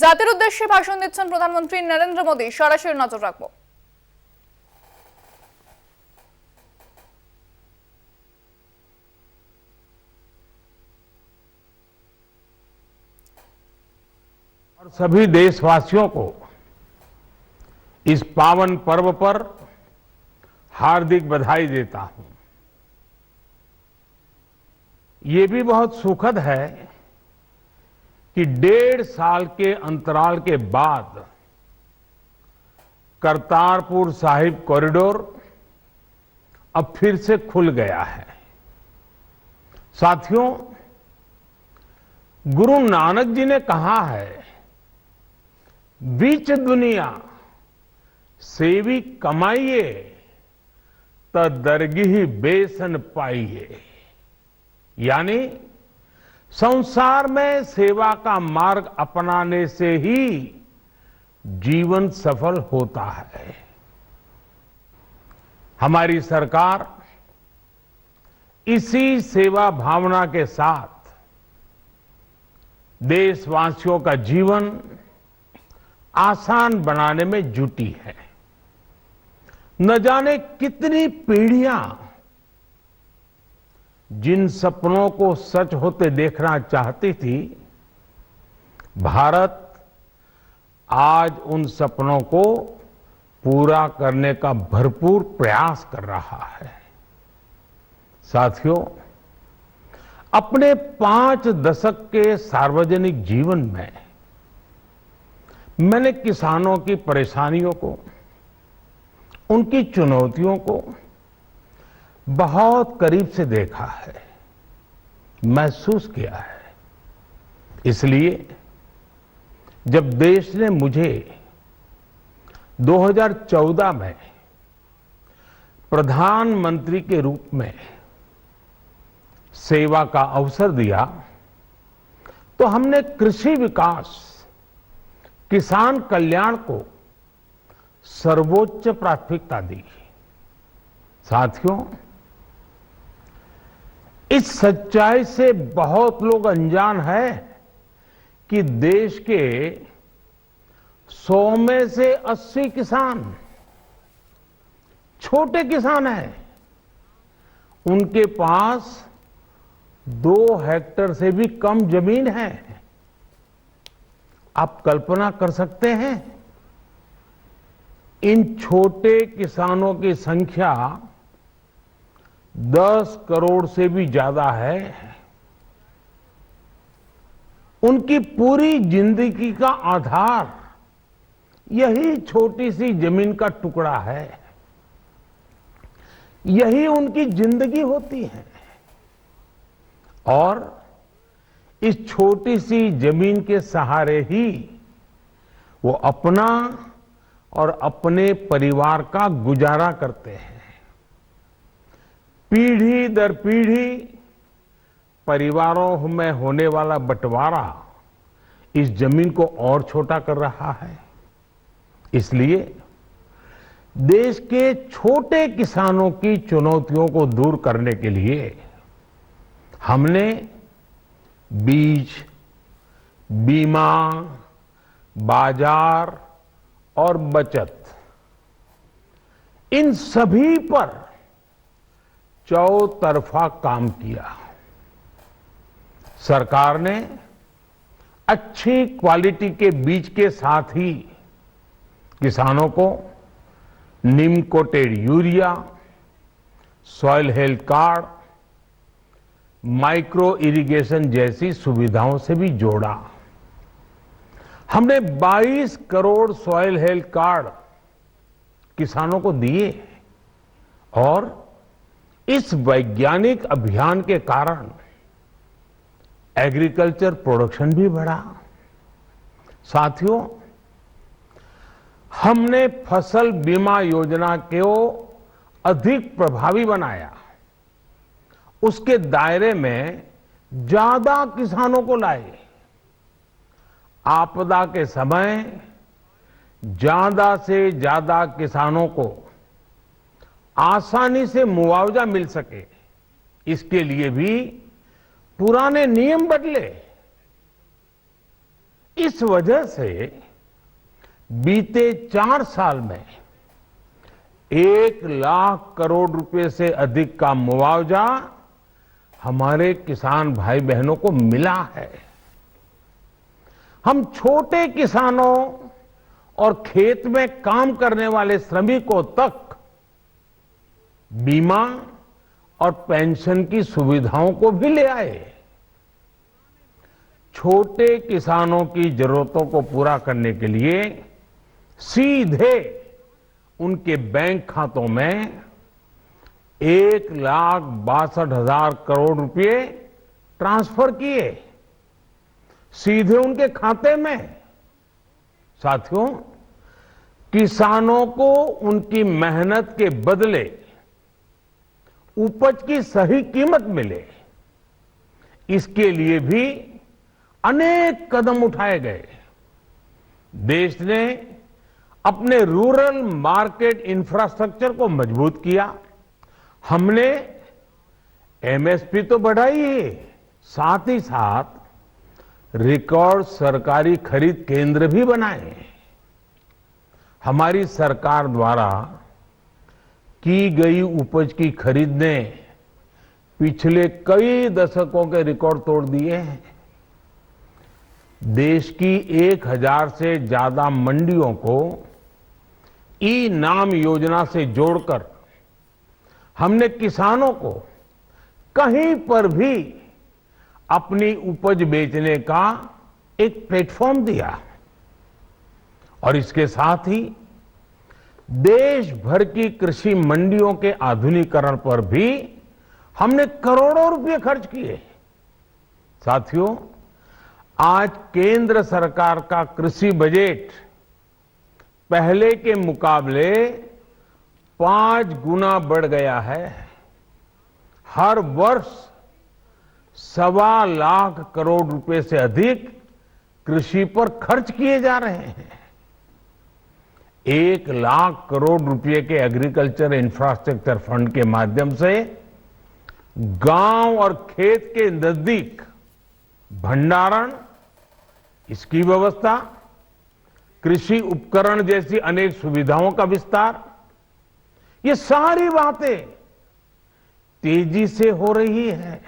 জাতির উদ্দেশ্যে ভাষণ দিচ্ছেন প্রধানমন্ত্রী নরেন্দ্র মোদী। সরাসরি নজর রাখব। और सभी देशवासियों को इस पावन पर्व पर हार्दिक बधाई देता हूं। ये भी बहुत सुखद है कि 1.5 साल के अंतराल के बाद करतारपुर साहिब कॉरिडोर अब फिर से खुल गया है। साथियों, गुरु नानक जी ने कहा है, बीच दुनिया सेवी कमाइए त दरगिही बेसन पाइए। यानी संसार में सेवा का मार्ग अपनाने से ही जीवन सफल होता है। हमारी सरकार इसी सेवा भावना के साथ देशवासियों का जीवन आसान बनाने में जुटी है। न जाने कितनी पीढ़ियां जिन सपनों को सच होते देखना चाहती थी, भारत आज उन सपनों को पूरा करने का भरपूर प्रयास कर रहा है। साथियों, अपने 5 दशक के सार्वजनिक जीवन में मैंने किसानों की परेशानियों को, उनकी चुनौतियों को बहुत करीब से देखा है, महसूस किया है। इसलिए जब देश ने मुझे 2014 में प्रधानमंत्री के रूप में सेवा का अवसर दिया, तो हमने कृषि विकास, किसान कल्याण को सर्वोच्च प्राथमिकता दी। साथियों, इस सच्चाई से बहुत लोग अनजान हैं कि देश के 100 में से 80 किसान छोटे किसान हैं। उनके पास 2 हेक्टेयर से भी कम जमीन है। आप कल्पना कर सकते हैं, इन छोटे किसानों की संख्या 10 करोड़ से भी ज्यादा है। उनकी पूरी जिंदगी का आधार यही छोटी सी जमीन का टुकड़ा है। यही उनकी जिंदगी होती है। और इस छोटी सी जमीन के सहारे ही वो अपना और अपने परिवार का गुजारा करते हैं। पीढ़ी दर पीढ़ी परिवारों में होने वाला बंटवारा इस जमीन को और छोटा कर रहा है। इसलिए देश के छोटे किसानों की चुनौतियों को दूर करने के लिए हमने बीज, बीमा, बाजार और बचत, इन सभी पर चौतरफा काम किया। सरकार ने अच्छी क्वालिटी के बीज के साथ ही किसानों को neem coated urea, soil health card, micro irrigation जैसी सुविधाओं से भी जोड़ा। हमने 22 करोड़ सॉइल हेल्थ कार्ड किसानों को दिए और इस वैज्ञानिक अभियान के कारण एग्रीकल्चर प्रोडक्शन भी बढ़ा। साथियों, हमने फसल बीमा योजना को अधिक प्रभावी बनाया। उसके दायरे में ज्यादा किसानों को लाए। आपदा के समय ज्यादा से ज्यादा किसानों को आसानी से मुआवजा मिल सके, इसके लिए भी पुराने नियम बदले। इस वजह से बीते 4 साल में 1,00,000 करोड़ रुपए से अधिक का मुआवजा हमारे किसान भाई बहनों को मिला है। हम छोटे किसानों और खेत में काम करने वाले श्रमिकों तक बीमा और पेंशन की सुविधाओं को भी ले आए। छोटे किसानों की जरूरतों को पूरा करने के लिए सीधे उनके बैंक खातों में 1,62,000 करोड़ रुपए ट्रांसफर किए, सीधे उनके खाते में। साथियों, किसानों को उनकी मेहनत के बदले उपज की सही कीमत मिले, इसके लिए भी अनेक कदम उठाए गए। देश ने अपने रूरल मार्केट इंफ्रास्ट्रक्चर को मजबूत किया। हमने एमएसपी तो बढ़ाई है, साथ ही साथ रिकॉर्ड सरकारी खरीद केंद्र भी बनाए। हमारी सरकार द्वारा की गई उपज की खरीद ने पिछले कई दशकों के रिकॉर्ड तोड़ दिए हैं। देश की 1,000 से ज्यादा मंडियों को ई नाम योजना से जोड़कर हमने किसानों को कहीं पर भी अपनी उपज बेचने का एक प्लेटफॉर्म दिया और इसके साथ ही देश भर की कृषि मंडियों के आधुनिकीकरण पर भी हमने करोड़ों रुपए खर्च किए। साथियों, आज केंद्र सरकार का कृषि बजट पहले के मुकाबले 5 गुना बढ़ गया है। हर वर्ष 1,25,00,000 करोड़ रुपए से अधिक कृषि पर खर्च किए जा रहे हैं। 1,00,000 करोड़ रुपए के एग्रीकल्चर इंफ्रास्ट्रक्चर फंड के माध्यम से गांव और खेत के नजदीक भंडारण, इसकी व्यवस्था, कृषि उपकरण जैसी अनेक सुविधाओं का विस्तार, ये सारी बातें तेजी से हो रही है।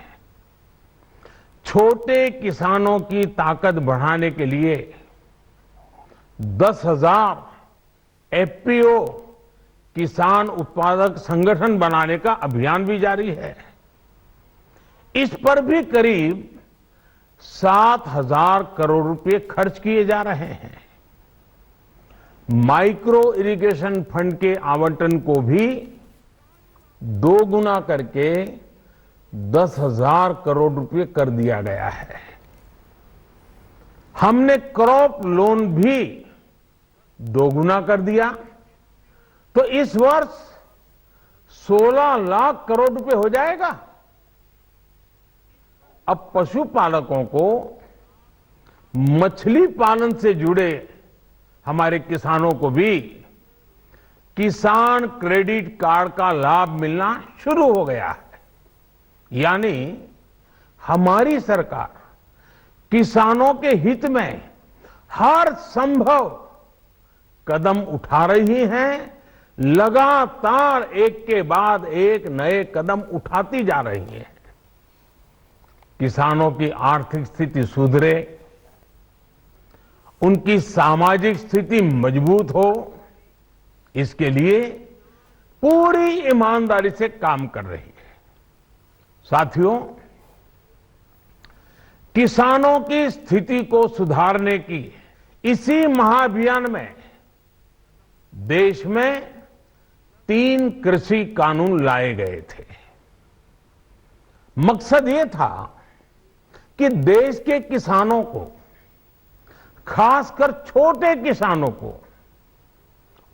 छोटे किसानों की ताकत बढ़ाने के लिए 10,000 एफपीओ किसान उत्पादक संगठन बनाने का अभियान भी जारी है। इस पर भी करीब 7,000 करोड़ रुपए खर्च किए जा रहे हैं। माइक्रो इरिगेशन फंड के आवंटन को भी 2 गुना करके 10,000 करोड़ रुपए कर दिया गया है। हमने क्रॉप लोन भी 2 गुना कर दिया, तो इस वर्ष 16 लाख करोड़ रुपए हो जाएगा। अब पशुपालकों को मछली पालन से जुड़े हमारे किसानों को भी किसान क्रेडिट कार्ड का लाभ मिलना शुरू हो गया है। यानी हमारी सरकार किसानों के हित में हर संभव कदम उठा रही है, लगातार एक के बाद एक नए कदम उठाती जा रही है। किसानों की आर्थिक स्थिति सुधरे, उनकी सामाजिक स्थिति मजबूत हो, इसके लिए पूरी ईमानदारी से काम कर रही है। साथियों, किसानों की स्थिति को सुधारने की इसी महाअभियान में देश में 3 कृषि कानून लाए गए थे। मकसद ये था कि देश के किसानों को, खासकर छोटे किसानों को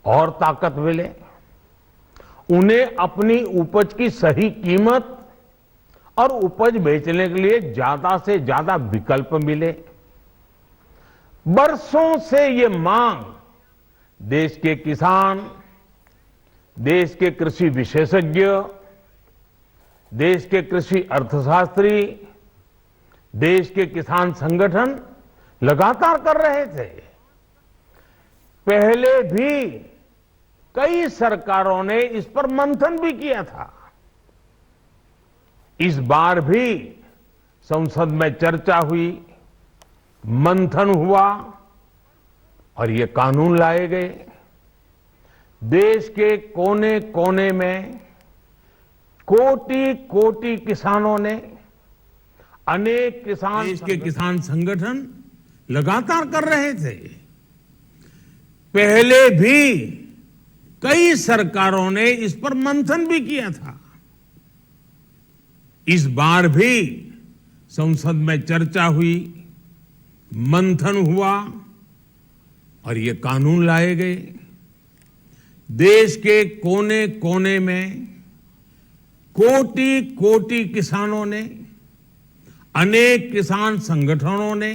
और ताकत मिले, उन्हें अपनी उपज की सही कीमत और उपज बेचने के लिए ज्यादा से ज्यादा विकल्प मिले। बरसों से ये मांग देश के किसान, देश के कृषि विशेषज्ञ, देश के कृषि अर्थशास्त्री, देश के किसान संगठन लगातार कर रहे थे। पहले भी कई सरकारों ने इस पर मंथन भी किया था। इस बार भी संसद में चर्चा हुई, मंथन हुआ और ये कानून लाए गए। देश के कोने कोने में कोटि कोटि किसानों ने, अनेक किसान, देश के किसान संगठन लगातार कर रहे थे। पहले भी कई सरकारों ने इस पर मंथन भी किया था। इस बार भी संसद में चर्चा हुई, मंथन हुआ और ये कानून लाए गए। देश के कोने कोने में कोटि कोटि किसानों ने, अनेक किसान संगठनों ने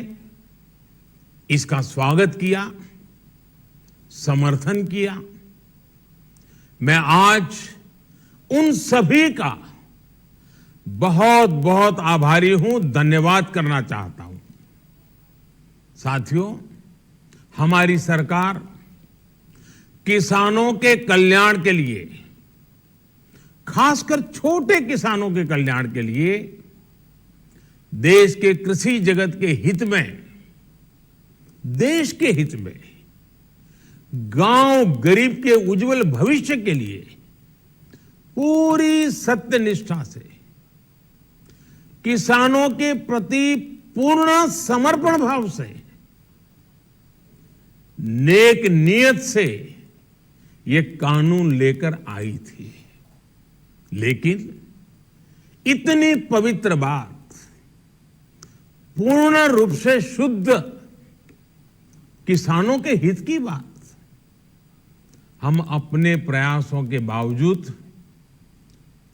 इसका स्वागत किया, समर्थन किया। मैं आज उन सभी का बहुत बहुत आभारी हूं, धन्यवाद करना चाहता हूं। साथियों, हमारी सरकार किसानों के कल्याण के लिए, खासकर छोटे किसानों के कल्याण के लिए, देश के कृषि जगत के हित में, देश के हित में, गांव गरीब के उज्जवल भविष्य के लिए पूरी सत्यनिष्ठा से, किसानों के प्रति पूर्ण समर्पण भाव से, नेक नियत से ये कानून लेकर आई थी। लेकिन इतनी पवित्र बात, पूर्ण रूप से शुद्ध किसानों के हित की बात, हम अपने प्रयासों के बावजूद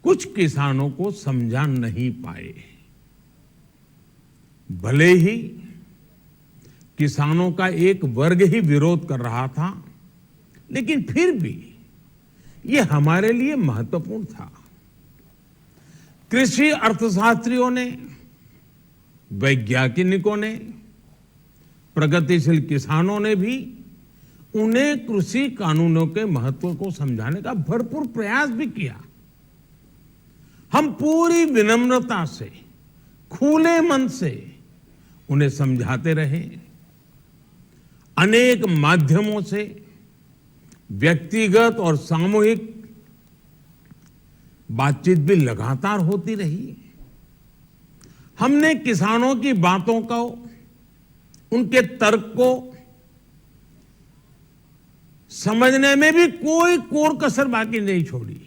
कुछ किसानों को समझा नहीं पाए। भले ही किसानों का एक वर्ग ही विरोध कर रहा था, लेकिन फिर भी यह हमारे लिए महत्वपूर्ण था। कृषि अर्थशास्त्रियों ने, वैज्ञानिकों ने, प्रगतिशील किसानों ने भी उन्हें कृषि कानूनों के महत्व को समझाने का भरपूर प्रयास भी किया। हम पूरी विनम्रता से, खुले मन से उन्हें समझाते रहे। अनेक माध्यमों से व्यक्तिगत और सामूहिक बातचीत भी लगातार होती रही। हमने किसानों की बातों को, उनके तर्क को समझने में भी कोई कोर कसर बाकी नहीं छोड़ी।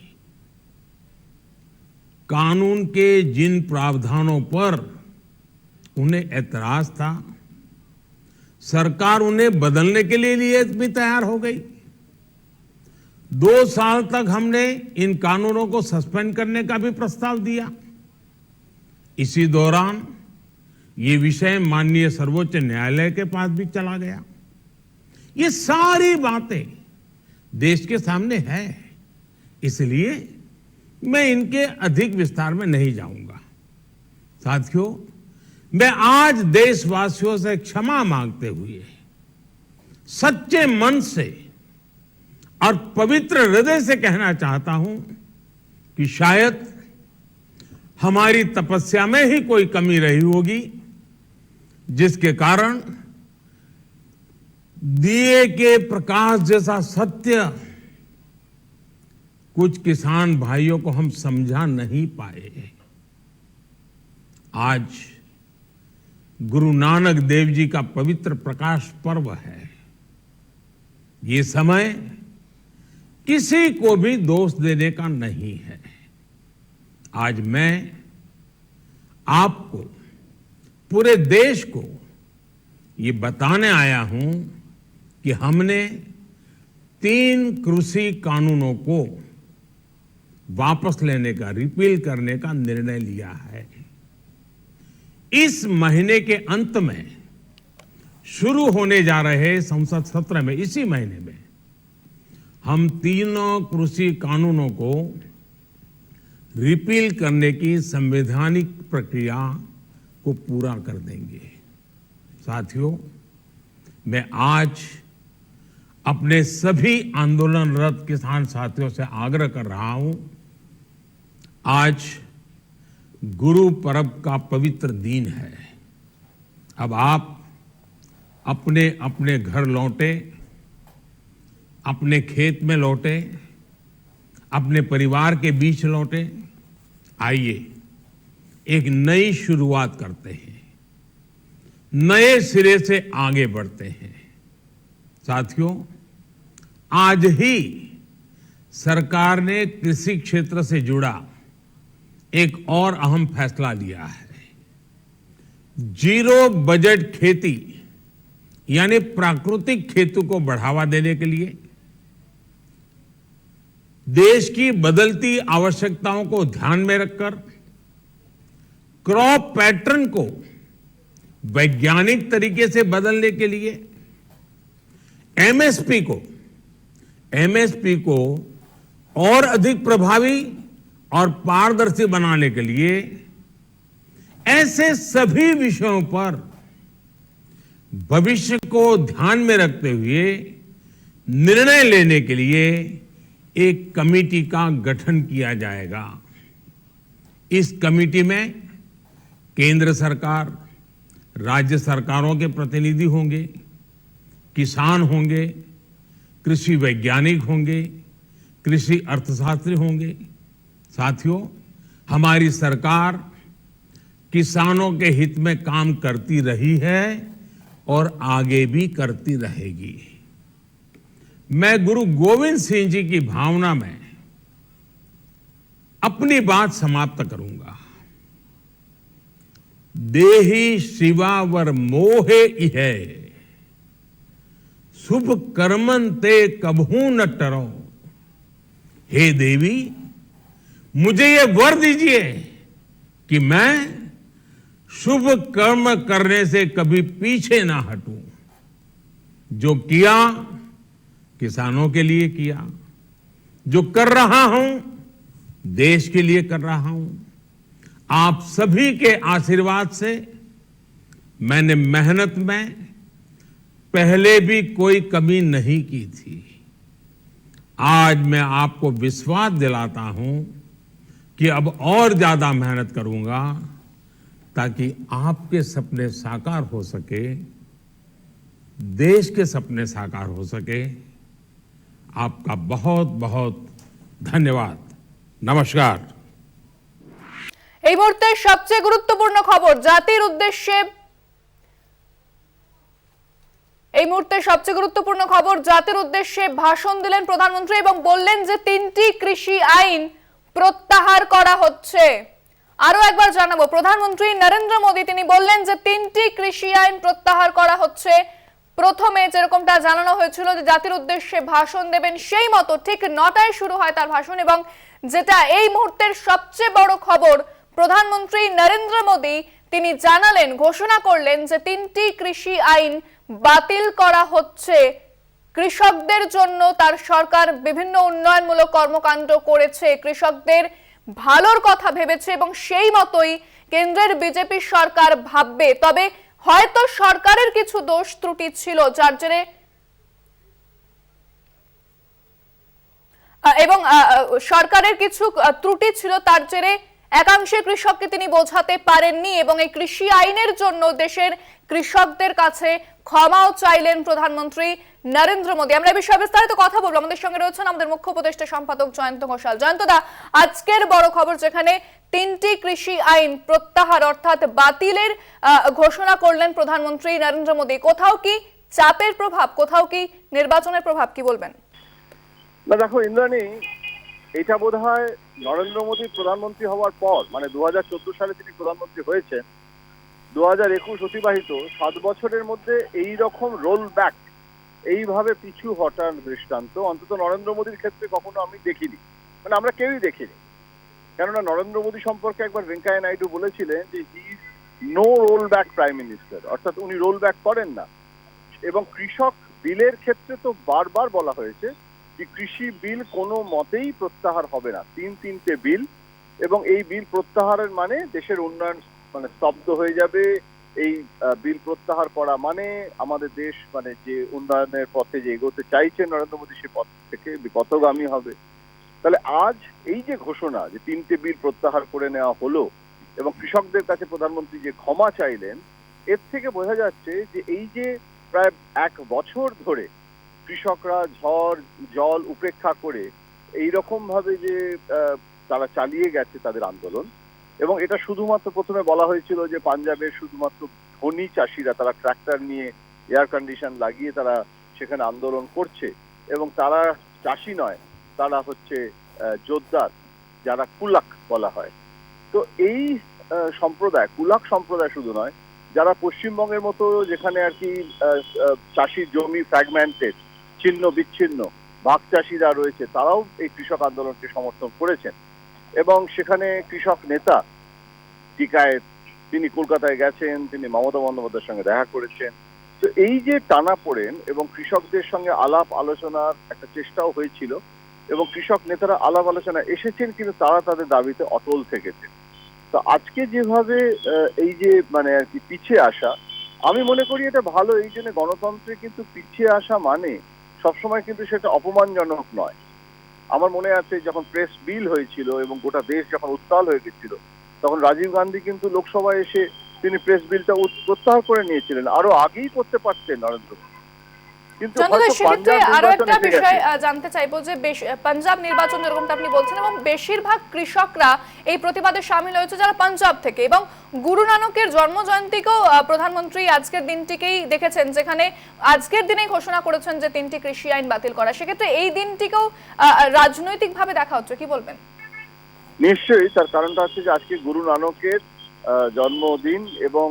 कानून के जिन प्रावधानों पर उन्हें ऐतराज था, सरकार उन्हें बदलने के लिए भी तैयार हो गई। 2 साल तक हमने इन कानूनों को सस्पेंड करने का भी प्रस्ताव दिया। इसी दौरान ये विषय माननीय सर्वोच्च न्यायालय के पास भी चला गया। ये सारी बातें देश के सामने है, इसलिए मैं इनके अधिक विस्तार में नहीं जाऊंगा। साथियों, मैं आज देशवासियों से क्षमा मांगते हुए सच्चे मन से और पवित्र हृदय से कहना चाहता हूं कि शायद हमारी तपस्या में ही कोई कमी रही होगी, जिसके कारण दिए के प्रकाश जैसा सत्य कुछ किसान भाइयों को हम समझा नहीं पाए। आज गुरु नानक देव जी का पवित्र प्रकाश पर्व है। ये समय किसी को भी दोष देने का नहीं है। आज मैं आपको, पूरे देश को ये बताने आया हूं कि हमने 3 कृषि कानूनों को वापस लेने का, रिपील करने का निर्णय लिया है। इस महीने के अंत में शुरू होने जा रहे संसद सत्र में, इसी महीने में, हम 3 कृषि कानूनों को रिपील करने की संवैधानिक प्रक्रिया को पूरा कर देंगे। साथियों, मैं आज अपने सभी आंदोलनरत किसान साथियों से आग्रह कर रहा हूं, आज गुरु पर्व का पवित्र दिन है। अब आप अपने अपने घर लौटे, अपने खेत में लौटे, अपने परिवार के बीच लौटे। आइए एक नई शुरुआत करते हैं, नए सिरे से आगे बढ़ते हैं। साथियों, आज ही सरकार ने कृषि क्षेत्र से जुड़ा एक और अहम फैसला लिया है। जीरो बजट खेती यानी प्राकृतिक खेती को बढ़ावा देने के लिए देश की बदलती आवश्यकताओं को ध्यान में रखकर क्रॉप पैटर्न को वैज्ञानिक तरीके से बदलने के लिए एमएसपी को और अधिक प्रभावी और पारदर्शी बनाने के लिए ऐसे सभी विषयों पर भविष्य को ध्यान में रखते हुए निर्णय लेने के लिए एक कमेटी का गठन किया जाएगा। इस कमेटी में केंद्र सरकार, राज्य सरकारों के प्रतिनिधि होंगे, किसान होंगे, कृषि वैज्ञानिक होंगे, कृषि अर्थशास्त्री होंगे। साथियों, हमारी सरकार किसानों के हित में काम करती रही है और आगे भी करती रहेगी। मैं गुरु गोविंद सिंह जी की भावना में अपनी बात समाप्त करूंगा। देहि शिवावर मोहे इहे, शुभ कर्मन ते कबहू न टरो। हे देवी, मुझे ये वर दीजिए कि मैं शुभ कर्म करने से कभी पीछे ना हटूं। जो किया किसानों के लिए किया, जो कर रहा हूं देश के लिए कर रहा हूं। आप सभी के आशीर्वाद से मैंने मेहनत में पहले भी कोई कमी नहीं की थी। आज मैं आपको विश्वास दिलाता हूं कि अब और ज्यादा मेहनत करूंगा ताकि आपके सपने साकार हो सके, देश के सपने साकार हो सके। आपका बहुत बहुत धन्यवाद। नमस्कार। এই মুহূর্তে সবচেয়ে গুরুত্বপূর্ণ খবর জাতির উদ্দেশ্যে ভাষণ দিলেন প্রধানমন্ত্রী এবং বললেন যে 3টি কৃষি আইন প্রত্যাহার করা হচ্ছে। আরো একবার জানাবো, প্রধানমন্ত্রী নরেন্দ্র মোদী তিনি বললেন যে 3টি কৃষি আইন প্রত্যাহার করা হচ্ছে। প্রথমে যেরকমটা জানানো হয়েছিল যে জাতির উদ্দেশ্যে ভাষণ দেবেন, সেই মতো ঠিক 9টায় শুরু হয় তার ভাষণ। এবং যেটা এই মুহূর্তের সবচেয়ে বড় খবর, প্রধানমন্ত্রী নরেন্দ্র মোদী তিনি জানালেন, ঘোষণা করলেন যে 3টি কৃষি আইন বাতিল করা হচ্ছে। কৃষকদের জন্য তার সরকার বিভিন্ন উন্নয়নমূলক কর্মকাণ্ড করেছে, কৃষকদের ভালোর কথা ভেবেছে এবং সেই মতোই কেন্দ্রের বিজেপি সরকার ভাববে। তবে হয়তো সরকারের কিছু দোষ ত্রুটি ছিল যার জেরে সরকারের কিছু ত্রুটি ছিল তার জেরে একাংশের কৃষককে তিনি বোঝাতে পারেননি এবং এই কৃষি আইনের জন্য দেশের কৃষকদের কাছে ক্ষমাও চাইলেন প্রধানমন্ত্রী নরেন্দ্র মোদী। আমরা এই বিষয়ে বিস্তারিত কথা বলবো। আমাদের সঙ্গে রয়েছেন আমাদের মুখ্য উপদেষ্টা সম্পাদক জয়ন্ত ঘোষাল। জয়ন্ত দা, আজকের বড় খবর যেখানে 3টি কৃষি আইন প্রত্যাহার অর্থাৎ বাতিলের ঘোষণা করলেন প্রধানমন্ত্রী নরেন্দ্র মোদী। কোথাও কি চাপের প্রভাব, কোথাও কি নির্বাচনের প্রভাব, কি বলবেন? না দেখো ইন্দ্রাণী, এটা বোধহয় নরেন্দ্র মোদী প্রধানমন্ত্রী হওয়ার পর, মানে 2014 সালে তিনি প্রধানমন্ত্রী হয়েছেন, 2021 অতিবাহিত 7 বছরের মধ্যে এই রকম রোল ব্যাক, এইভাবে পিছু হটার দৃষ্টান্ত অন্তত নরেন্দ্র মোদীর ক্ষেত্রে কখনো আমি দেখিনি, মানে আমরা কেউই দেখিনি। কেননা নরেন্দ্র মোদী সম্পর্কে একবার ভেঙ্কাইয়া নাইডু বলেছিলেন যে he is no roll back prime minister, অর্থাৎ উনি রোল ব্যাক করেন না। এবং কৃষক বিলের ক্ষেত্রে তো বারবার বলা হয়েছে যে কৃষি বিল কোনো মতেই প্রত্যাহার হবে না। 3টে বিল, এবং এই বিল প্রত্যাহারের মানে দেশের উন্নয়ন মানে স্তব্ধ হয়ে যাবে, এই বিল প্রত্যাহার করা মানে আমাদের দেশ মানে যে উন্নয়নের পথে যে এগোতে চাইছে নরেন্দ্র মোদী সে পথ থেকে বিপথগামী হবে। তাহলে আজ এই যে ঘোষণা যে 3টে বিল প্রত্যাহার করে নেওয়া হলো এবং কৃষকদের কাছে প্রধানমন্ত্রী যে ক্ষমা চাইলেন, এর থেকে বোঝা যাচ্ছে যে এই যে প্রায় 1 বছর ধরে কৃষকরা ঝড় জল উপেক্ষা করে এইরকম ভাবে যে তারা চালিয়ে গেছে তাদের আন্দোলন, এবং এটা শুধুমাত্র প্রথমে বলা হয়েছিল যে পাঞ্জাবের শুধুমাত্র ধনী চাষিরা তারা ট্রাক্টর নিয়ে এয়ার কন্ডিশন লাগিয়ে তারা সেখানে আন্দোলন করছে এবং তারা চাষি নয়, তারা হচ্ছে যোদ্ধার যারা কুলাক বলা হয়। তো এই সম্প্রদায় কুলাক সম্প্রদায় শুধু নয়, যারা পশ্চিমবঙ্গের মতো যেখানে আর কি চাষির জমি ফ্র্যাগমেন্টেড ছিন্ন বিচ্ছিন্ন ভাগ চাষিরা রয়েছে, তারাও এই কৃষক আন্দোলনকে সমর্থন করেছেন। এবং সেখানে কৃষক নেতা টিকায়েত তিনি কলকাতায় গেছেন, তিনি মমতা বন্দ্যোপাধ্যায়ের সঙ্গে দেখা করেছেন। তো এই যে টানাপোড়েন এবং কৃষকদের সঙ্গে আলাপ আলোচনার একটা চেষ্টাও হয়েছিল এবং কৃষক নেতারা আলাপ আলোচনা এসেছেন, কিন্তু তারা তাদের দাবিতে অটল থেকেছেন। তো আজকে যেভাবে এই যে মানে আর কি পিছিয়ে আসা, আমি মনে করি এটা ভালো। এই জন্য গণতন্ত্রে কিন্তু পিছিয়ে আসা মানে সবসময় কিন্তু সেটা অপমানজনক নয়। আমার মনে আছে যখন প্রেস বিল হয়েছিল এবং গোটা দেশ যখন উত্তাল হয়ে গেছিল, তখন রাজীব গান্ধী কিন্তু লোকসভায় এসে তিনি প্রেস বিলটা প্রত্যাহার করে নিয়েছিলেন। আরো আগেই করতে পারতেন নরেন্দ্র মোদী, কিন্তু সেক্ষেত্রে আরো একটা বিষয় জানতে চাইবো যে পাঞ্জাব নির্বাচন যেরকমটা আপনি বলছেন এবং বেশিরভাগ কৃষকরা এই প্রতিবাদে সামিল হয়েছে যারা পাঞ্জাব থেকে, এবং গুরু নানকের জন্মজয়ন্তীকেও প্রধানমন্ত্রী আজকের দিনটিকেই দেখেছেন যেখানে আজকের দিনেই ঘোষণা করেছেন যে 3টি কৃষি আইন বাতিল করা। সেক্ষেত্রে এই দিনটিকেও রাজনৈতিক ভাবে দেখা হচ্ছে, কি বলবেন? নিশ্চয়ই, তার কারণটা হচ্ছে যে আজকে গুরু নানকের জন্মদিন এবং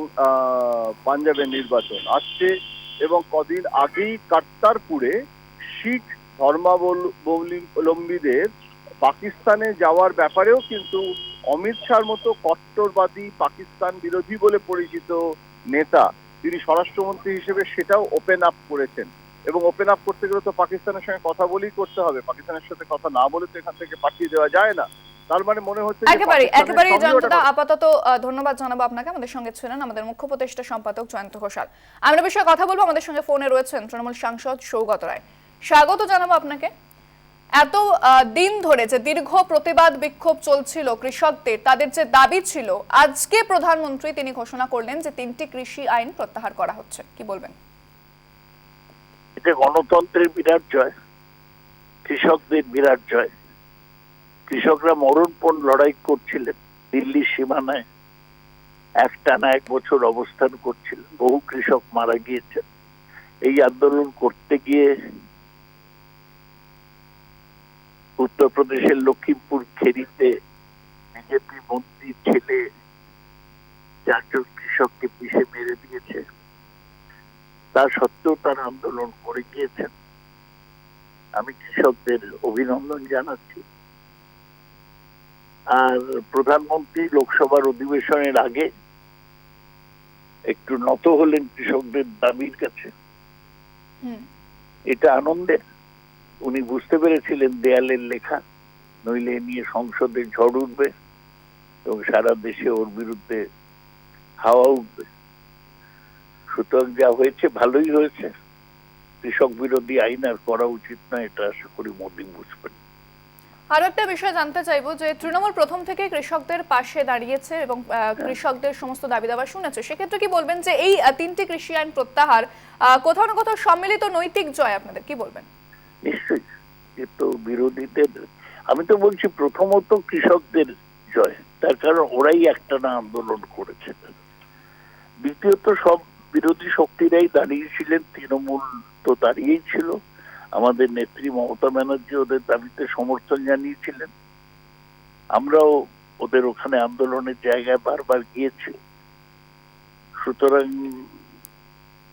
পাঞ্জাবের নির্বাচন আসছে এবং কদিন আগেই কাটতারপুরে শিখ ধর্মাবলম্বীদের পাকিস্তানে যাওয়ার ব্যাপারেও কিন্তু অমিত শাহর মতো কট্টরবাদী পাকিস্তান বিরোধী বলে পরিচিত নেতা তিনি স্বরাষ্ট্রমন্ত্রী হিসেবে সেটাও ওপেন আপ করেছেন। এবং ওপেন আপ করতে গেলে তো পাকিস্তানের সঙ্গে কথা বলেই করতে হবে, পাকিস্তানের সাথে কথা না বলে তো এখান থেকে পাঠিয়ে দেওয়া যায় না। তার মানে মনে হচ্ছে একেবারে জয়ন্তদা, আপাতত ধন্যবাদ জানাবো আপনাকে। আমাদের সঙ্গে ছিলেন আমাদের মুখ্য উপদেষ্টা সম্পাদক জয়ন্ত ঘোষাল। আমরা বিষয়ে কথা বলবো। আমাদের সঙ্গে ফোনে রয়েছেন তৃণমূল সাংসদ সৌগত রায়। স্বাগত জানাবো আপনাকে। এত দিন ধরে যে দীর্ঘ প্রতিবাদ বিক্ষোভ চলছিল কৃষকদের, তাদের যে দাবি ছিল, আজকে প্রধানমন্ত্রী তিনি ঘোষণা করলেন যে 3টি কৃষি আইন প্রত্যাহার করা হচ্ছে, কি বলবেন? এটা গণতন্ত্রের বিরাট জয়, কৃষকদের বিরাট জয়। কৃষকরা মরণপণ লড়াই করছিলেন দিল্লির সীমানায়, একটানা 1 বছর অবস্থান করছিলেন, বহু কৃষক মারা গিয়েছেন। এই আন্দোলন করতে গিয়ে উত্তরপ্রদেশের লক্ষিমপুর খেরিতে বিজেপি মন্ত্রীর ছেলে 4 জন কৃষককে পিষে মেরে দিয়েছে। তা সত্ত্বেও তারা আন্দোলন করে গিয়েছেন। আমি কৃষকদের অভিনন্দন জানাচ্ছি। আর প্রধানমন্ত্রী লোকসভার অধিবেশনের আগে একটু নত হলেন কৃষকদের দাবির কাছে, এটা আনন্দের। উনি বুঝতে পেরেছিলেন দেয়ালের লেখা, নইলে নিয়ে সংসদে ঝড় উঠবে এবং সারা দেশে ওর বিরুদ্ধে হাওয়া উঠবে। সুতরাং যা হয়েছে ভালোই হয়েছে। কৃষক বিরোধী আইন আর করা উচিত না, এটা আশা করি মোদী বুঝবেন। আরো একটা বিষয় জানতে চাইবো যে তৃণমূল প্রথম থেকে কৃষকদের পাশে দাঁড়িয়েছে এবং কৃষকদের সমস্ত দাবি দাবা শুনেছে। সেক্ষেত্রে কি বলবেন যে এই 3টি কৃষি আইন প্রত্যাহার কোথাও না কোথাও সম্মিলিত নৈতিক জয় আপনাদের, কি বলবেন? নিশ্চয়ই, এ তো বিরোধীদের, আমি তো বলছি প্রথমত কৃষকদের জয়, তার কারণ ওরাই একটানা আন্দোলন করেছে। দ্বিতীয়ত সব বিরোধী শক্তিরাই দাঁড়িয়েছিলেন, তৃণমূল তো দাঁড়িয়েই ছিল, আমাদের নেত্রী মমতা ব্যানার্জি ওদের দাবিতে সমর্থন জানিয়েছিলেন, আমরাও ওদের ওখানে আন্দোলনের জায়গায় বারবার গিয়েছি। সুতরাং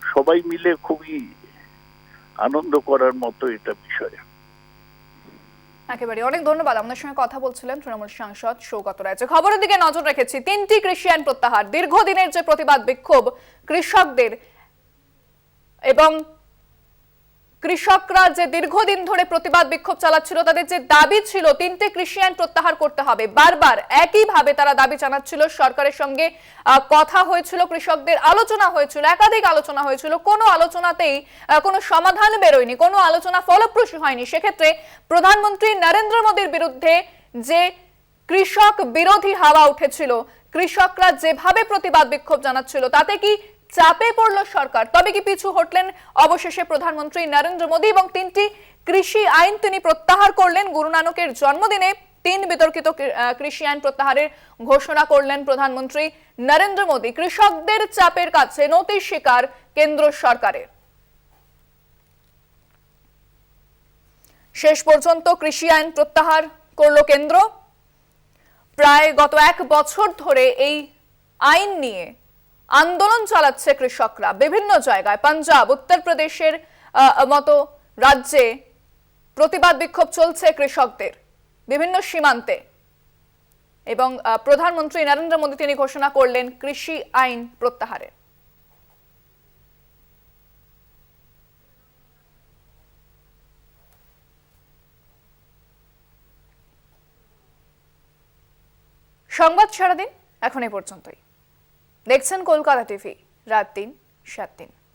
সবাই মিলে খুবই আনন্দ করার মতো এটা বিষয়। একেবারে অনেক ধন্যবাদ। আমাদের সঙ্গে কথা বলছিলেন তৃণমূল সাংসদ সৌগত রায়। খবরের দিকে নজর রেখেছি, 3টি কৃষি আইন প্রত্যাহার, দীর্ঘদিনের যে প্রতিবাদ বিক্ষোভ কৃষকদের এবং কৃষকরা যে দীর্ঘদিন ধরে প্রতিবাদ বিক্ষোভ চালাচ্ছিল, তাদের যে দাবি ছিল 3টে কৃষি আইন প্রত্যাহার করতে হবে, বারবার একইভাবে তারা দাবি জানাচ্ছিল। সরকারের সঙ্গে কথা হয়েছিল, কৃষকদের আলোচনা হয়েছিল, একাধিক আলোচনা হয়েছিল, কোনো আলোচনাতেই কোনো সমাধান বেরোয়নি, কোনো আলোচনা ফলপ্রসূ হয়নি। সেক্ষেত্রে প্রধানমন্ত্রী নরেন্দ্র মোদীর বিরুদ্ধে যে কৃষক বিরোধী হাওয়া উঠেছিল, কৃষকরা যেভাবে প্রতিবাদ বিক্ষোভ জানাচ্ছিল, তাতে কি চাপে পড়ল সরকার? তবে কি পিছু হটলেন অবশেষে প্রধানমন্ত্রী নরেন্দ্র মোদী এবং 3টি কৃষি আইন তিনি প্রত্যাহার করলেন? গুরু নানকের জন্মদিনে 3 বিতর্কিত কৃষি আইন প্রত্যাহারের ঘোষণা করলেন প্রধানমন্ত্রী নরেন্দ্র মোদী। কৃষকদের চাপের কাছে নতি স্বীকার কেন্দ্র সরকারের। শেষ পর্যন্ত কৃষি আইন প্রত্যাহার করল কেন্দ্র। প্রায় গত 1 বছর ধরে এই আইন নিয়ে আন্দোলন চালাচ্ছে কৃষকরা বিভিন্ন জায়গায়। পাঞ্জাব, উত্তরপ্রদেশের মতো রাজ্যে প্রতিবাদ বিক্ষোভ চলছে কৃষকদের বিভিন্ন সীমান্তে, এবং প্রধানমন্ত্রী নরেন্দ্র মোদী তিনি ঘোষণা করলেন কৃষি আইন প্রত্যাহারের। সংবাদ সারাদিন এখন এ পর্যন্তই। দেখছেন কলকাতা টিভি, রাত 3, 7 দিন।